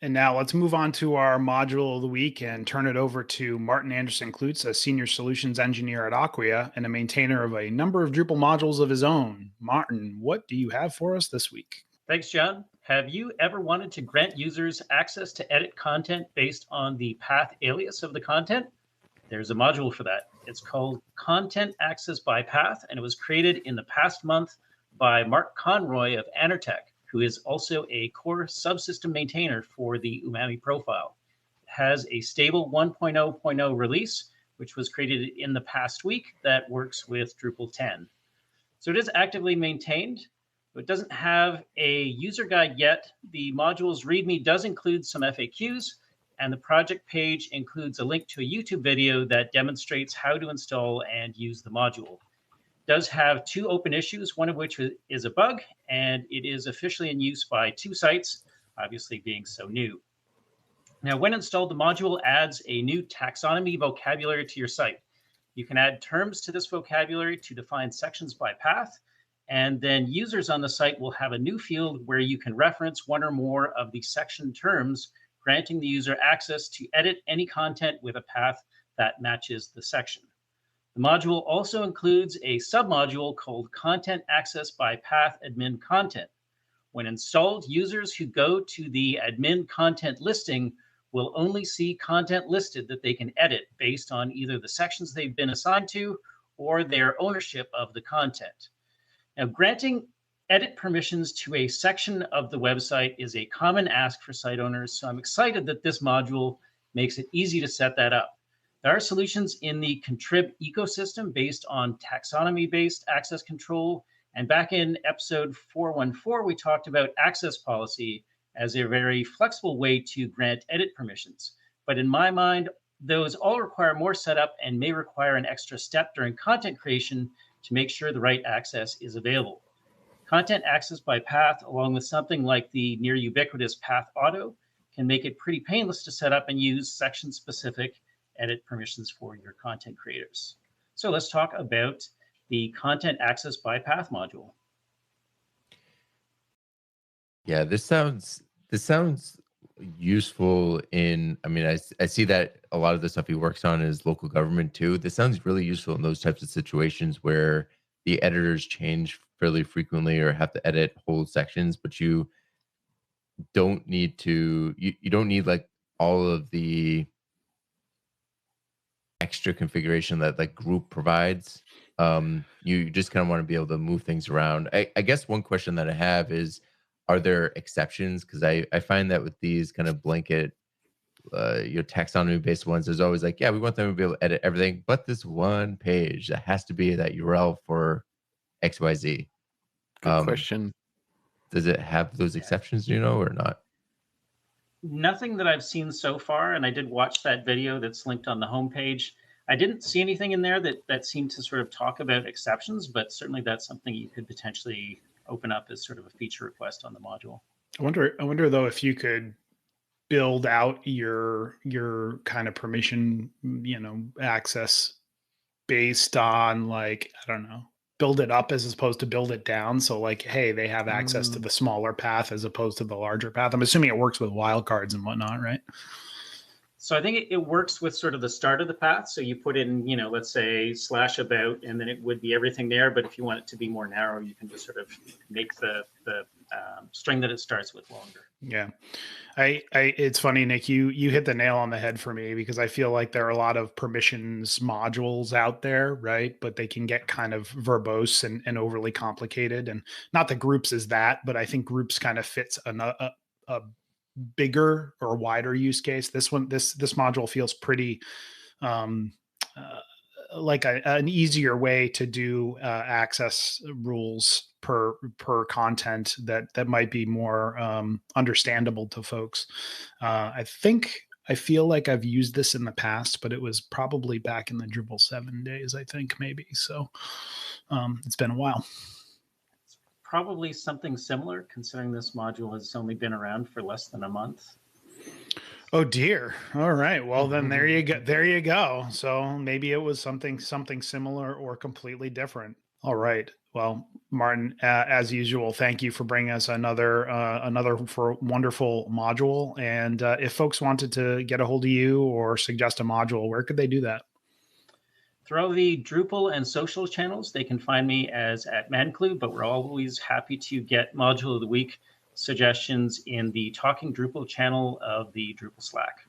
And now let's move on to our module of the week and turn it over to Martin Anderson Klutz, a senior solutions engineer at Acquia and a maintainer of a number of Drupal modules of his own. Martin, what do you have for us this week? Thanks, John. Have you ever wanted to grant users access to edit content based on the path alias of the content? There's a module for that. It's called Content Access by Path, and it was created in the past month by Mark Conroy of Anertech, who is also a core subsystem maintainer for the Umami profile. It has a stable 1.0.0 release, which was created in the past week that works with Drupal 10. So it is actively maintained. It doesn't have a user guide yet. The module's README does include some FAQs, and the project page includes a link to a YouTube video that demonstrates how to install and use the module. It does have 2 open issues, one of which is a bug, and it is officially in use by 2 sites, obviously being so new. Now, when installed, the module adds a new taxonomy vocabulary to your site. You can add terms to this vocabulary to define sections by path, and then users on the site will have a new field where you can reference one or more of the section terms, granting the user access to edit any content with a path that matches the section. The module also includes a submodule called Content Access by Path Admin Content. When installed, users who go to the admin content listing will only see content listed that they can edit based on either the sections they've been assigned to or their ownership of the content. Now, granting edit permissions to a section of the website is a common ask for site owners, so I'm excited that this module makes it easy to set that up. There are solutions in the Contrib ecosystem based on taxonomy-based access control, and back in episode 414, we talked about access policy as a very flexible way to grant edit permissions. But in my mind, those all require more setup and may require an extra step during content creation to make sure the right access is available. Content access by path, along with something like the near ubiquitous Path Auto, can make it pretty painless to set up and use section-specific edit permissions for your content creators. So let's talk about the Content Access by Path module. Yeah, this sounds useful in, I mean, I see that a lot of the stuff he works on is local government too. This sounds really useful in those types of situations where the editors change fairly frequently or have to edit whole sections, but you don't need to, you don't need like all of the extra configuration that like group provides. You just kind of want to be able to move things around. I guess one question that I have is, are there exceptions? Because I find that with these kind of blanket your taxonomy based ones, there's always like, yeah, we want them to be able to edit everything, but this one page that has to be that URL for XYZ. Good question. Does it have those exceptions, do you know, or not? Nothing that I've seen so far, and I did watch that video that's linked on the homepage. I didn't see anything in there that seemed to sort of talk about exceptions, but certainly that's something you could potentially open up as sort of a feature request on the module. I wonder though if you could build out your kind of permission, access based on like, I don't know, build it up as opposed to build it down. So like, hey, they have access to the smaller path as opposed to the larger path. I'm assuming it works with wildcards and whatnot, right? So I think it works with sort of the start of the path. So you put in, let's say /about, and then it would be everything there. But if you want it to be more narrow, you can just sort of make the string that it starts with longer. Yeah. It's funny, Nick, you hit the nail on the head for me because I feel like there are a lot of permissions modules out there, right? But they can get kind of verbose and overly complicated. And not that groups is that, but I think groups kind of fits a bigger or wider use case. This module feels pretty like an easier way to do access rules per content that might be more understandable to folks. I feel like I've used this in the past, but it was probably back in the Drupal 7 days, I think maybe. So it's been a while. Probably something similar, considering this module has only been around for less than a month. Oh dear. All right. Well, then there you go. There you go. So maybe it was something similar or completely different. All right. Well, Martin, as usual, thank you for bringing us another for wonderful module. And if folks wanted to get a hold of you or suggest a module, where could they do that? Through the Drupal and social channels, they can find me as at Manclue, but we're always happy to get module of the week suggestions in the Talking Drupal channel of the Drupal Slack.